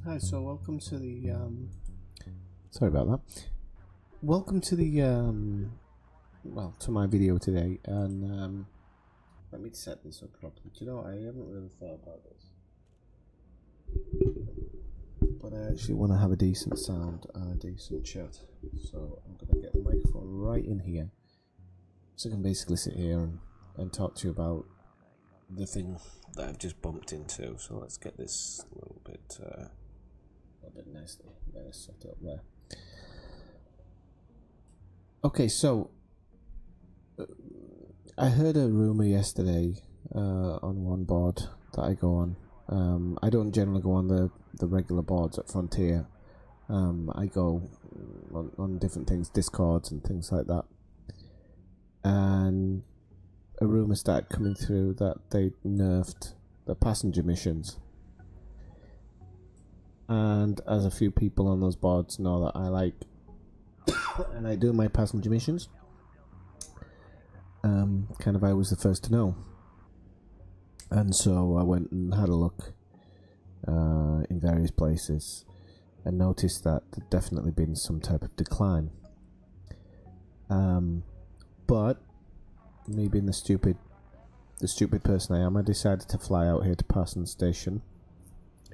Hi, so welcome to the Sorry about that. welcome to the well, to my video today, and let me set this up properly. Do you know, I haven't really thought about this, but I actually want to have a decent sound and a decent chat, so I'm going to get the microphone right in here, so I can basically sit here and talk to you about the thing that I've just bumped into. So let's get this a little bit nicely set up there. Okay, so I heard a rumor yesterday on one board that I go on. I don't generally go on the regular boards at Frontier. I go on different things, Discords and things like that. And a rumor started coming through that they nerfed the passenger missions. And as a few people on those boards know that I like and I do my passenger missions, I was the first to know. And so I went and had a look in various places and noticed that there'd definitely been some type of decline. But me being the stupid person I am, I decided to fly out here to Parsons Station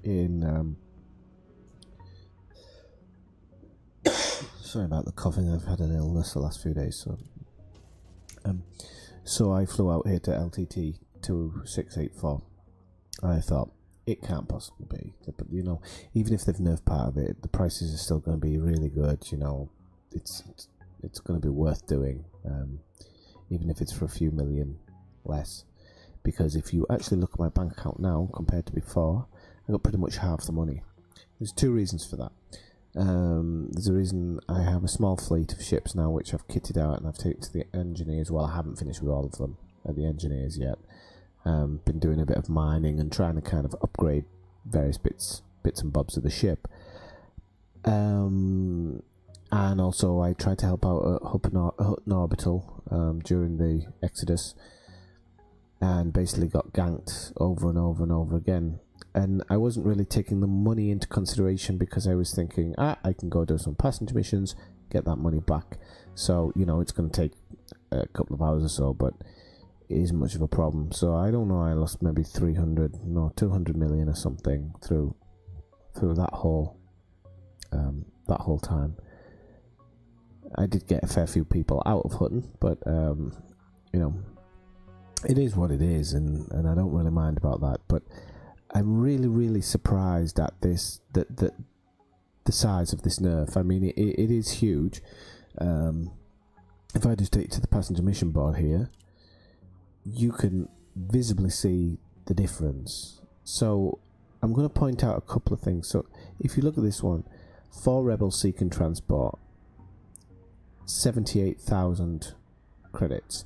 in sorry about the coughing, I've had an illness the last few days, so I flew out here to LTT 2684. I thought, it can't possibly be, but you know, even if they've nerfed part of it, the prices are still going to be really good. You know, it's going to be worth doing, even if it's for a few million less, because if you actually look at my bank account now compared to before, I got pretty much half the money. There's two reasons for that. There's a reason I have a small fleet of ships now which I've kitted out and I've taken to the engineers. Well, I haven't finished with all of them at the engineers yet. Been doing a bit of mining and trying to kind of upgrade various bits and bobs of the ship. And also I tried to help out at Hutton Orbital during the Exodus, and basically got ganked over and over and over again. And I wasn't really taking the money into consideration because I was thinking, I can go do some passenger missions, get that money back. So, you know, it's going to take a couple of hours or so, but it isn't much of a problem. So I don't know, I lost maybe 200 million or something through that whole time. I did get a fair few people out of Hutton, but you know, it is what it is, and I don't really mind about that. But I'm really surprised at this, that the size of this nerf. I mean, it is huge. If I just take it to the passenger mission board here, you can visibly see the difference. So I'm going to point out a couple of things. So if you look at this one, 4 Rebel Seek and Transport, 78,000 credits.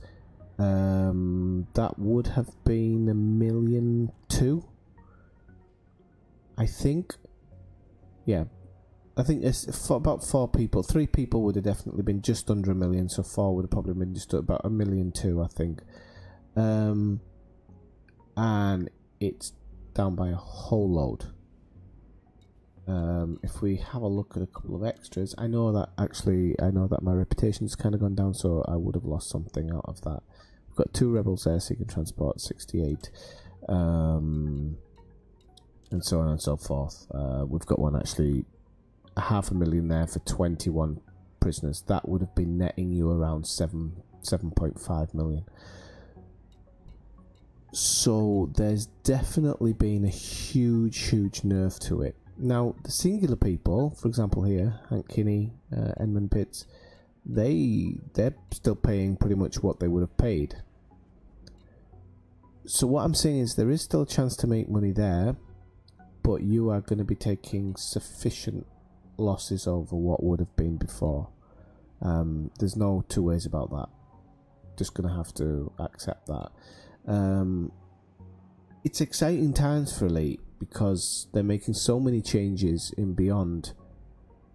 That would have been 1,200,000, I think. Yeah, I think it's for about 4 people. 3 people would have definitely been just under 1 million, so 4 would have probably been just about 1,200,000, I think. And it's down by a whole load. If we have a look at a couple of extras, I know that my reputation's kind of gone down, so I would have lost something out of that. We've got 2 Rebels there, Seek and Transport, 68, and so on and so forth. We've got one actually, 500,000 there for 21 prisoners. That would have been netting you around 7.5 million. So there's definitely been a huge nerf to it. Now, the singular people, for example here, Hank Kinney, Edmund Pitts, they're still paying pretty much what they would have paid. So what I'm saying is there is still a chance to make money there, but you are going to be taking sufficient losses over what would have been before. There's no two ways about that. Just going to have to accept that. It's exciting times for Elite because they're making so many changes in Beyond.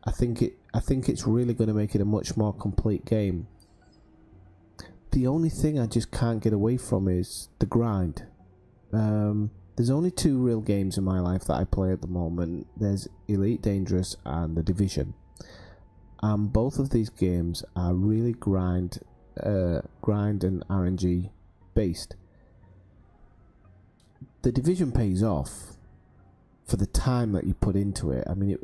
I think it's really going to make it a much more complete game. The only thing I just can't get away from is the grind. There's only 2 real games in my life that I play at the moment. There's Elite Dangerous and The Division. Both of these games are really grind and RNG based. The Division pays off for the time that you put into it. I mean,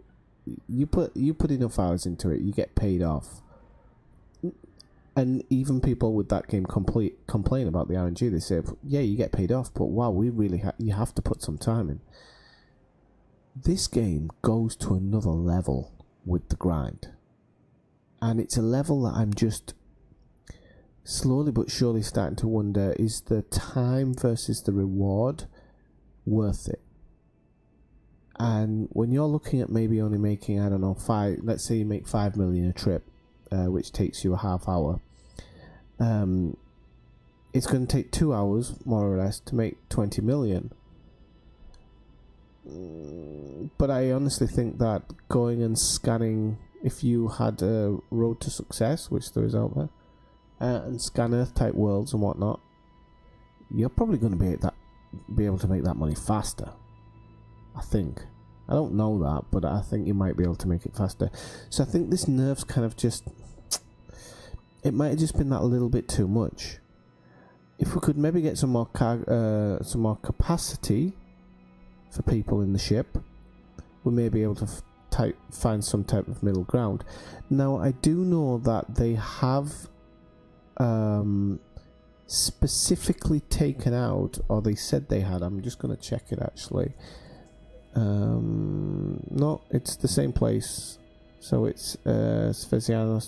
you put enough hours into it, you get paid off. And even people with that game complain about the RNG. They say, yeah, you get paid off, but wow, you have to put some time in. This game goes to another level with the grind. And it's a level that I'm just slowly but surely starting to wonder, is the time versus the reward worth it? And when you're looking at maybe only making, I don't know, let's say you make 5 million a trip, which takes you a half hour, it's going to take 2 hours, more or less, to make 20 million. But I honestly think that going and scanning, if you had a road to success, which there is out there, and scan Earth type worlds and whatnot, you're probably going to be able to make that money faster. I think. I don't know that, but I think you might be able to make it faster. So I think this nerf's kind of just... It might have just been that a little bit too much. If we could maybe get some more capacity for people in the ship, we may be able to find some type of middle ground. Now, I do know that they have specifically taken out, or they said they had, I'm just going to check it actually. No, it's the same place. So it's Sevastanya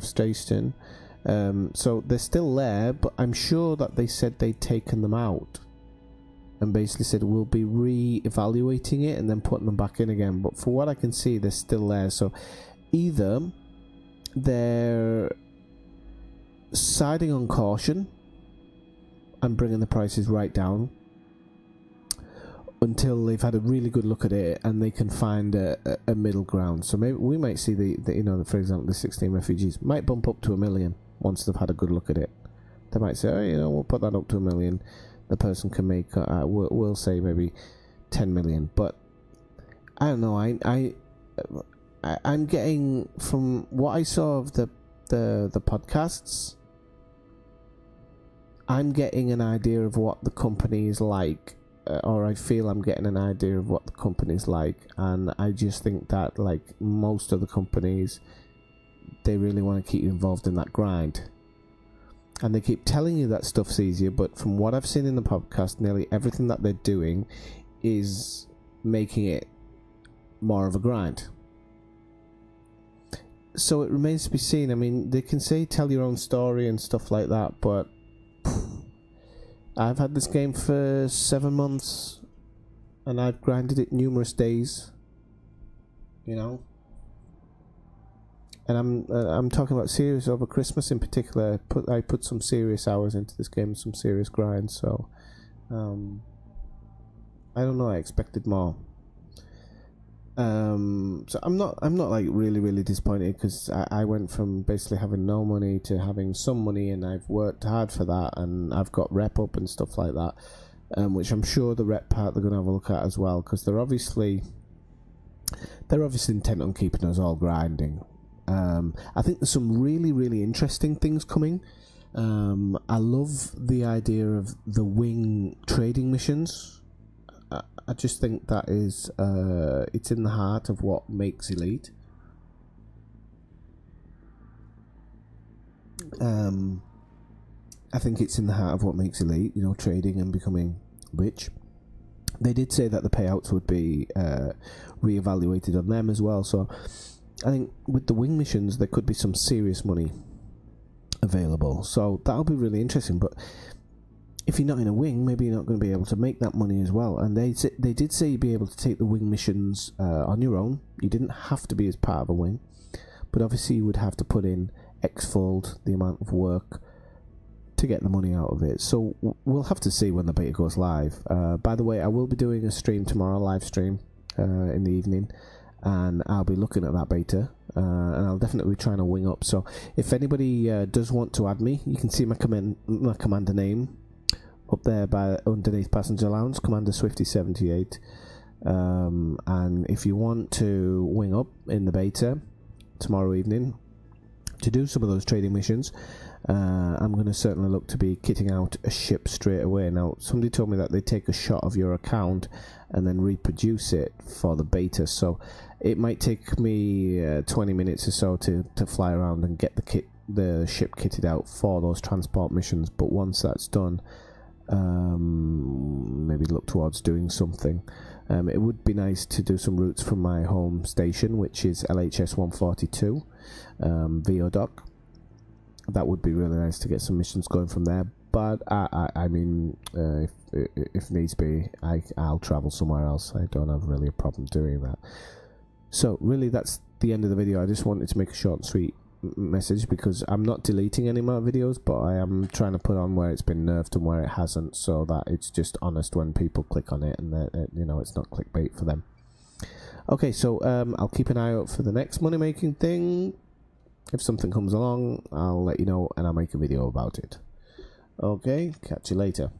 Station. So they're still there, but I'm sure that they said they'd taken them out and basically said we'll be re-evaluating it and then putting them back in again. But for what I can see, they're still there. So either they're siding on caution and bringing the prices right down until they've had a really good look at it and they can find a middle ground. So maybe we might see for example, the 16 refugees might bump up to 1 million once they've had a good look at it. They might say, oh, we'll put that up to 1 million. The person can make, we'll say maybe 10 million. But I don't know. I'm getting, from what I saw of the podcasts, I'm getting an idea of what the company is like. Or I feel I'm getting an idea of what the company's like, and I just think that, like most of the companies, they really want to keep you involved in that grind, and they keep telling you that stuff's easier, but from what I've seen in the podcast, nearly everything that they're doing is making it more of a grind. So it remains to be seen. I mean, they can say tell your own story and stuff like that, but I've had this game for 7 months, and I've grinded it numerous days, you know. And I'm talking about serious over Christmas in particular. I put some serious hours into this game, some serious grinds. So, I don't know. I expected more. So I'm not like really disappointed, because I went from basically having no money to having some money, and I've worked hard for that, and I've got rep up and stuff like that, which I'm sure the rep part they're going to have a look at as well, because they're obviously intent on keeping us all grinding. I think there's some really interesting things coming. I love the idea of the wing trading missions. I just think that is, it's in the heart of what makes Elite. I think it's in the heart of what makes Elite, you know, trading and becoming rich. They did say that the payouts would be re-evaluated on them as well, so I think with the wing missions there could be some serious money available, so that'll be really interesting. But if you're not in a wing, maybe you're not going to be able to make that money as well. And they did say you'd be able to take the wing missions on your own. You didn't have to be as part of a wing, but obviously you would have to put in X-fold the amount of work to get the money out of it. So we'll have to see when the beta goes live. By the way, I will be doing a stream tomorrow, live stream in the evening, and I'll be looking at that beta, and I'll definitely be trying to wing up. So if anybody does want to add me, you can see my commander name up there by underneath passenger lounge, Commander Swifty 78. And if you want to wing up in the beta tomorrow evening to do some of those trading missions, I'm going to certainly look to be kitting out a ship straight away. Now, somebody told me that they take a shot of your account and then reproduce it for the beta, so it might take me 20 minutes or so to fly around and get the ship kitted out for those transport missions. But once that's done, maybe look towards doing something. It would be nice to do some routes from my home station, which is LHS 142 VO Dock. That would be really nice to get some missions going from there. But I mean, if needs be, I'll travel somewhere else. I don't have really a problem doing that. So really, that's the end of the video. I just wanted to make a short and sweet message, because I'm not deleting any more videos, but I am trying to put on where it's been nerfed and where it hasn't, so that it's just honest when people click on it, and you know, it's not clickbait for them. Okay, so I'll keep an eye out for the next money making thing. If something comes along, I'll let you know and I'll make a video about it. Okay, catch you later.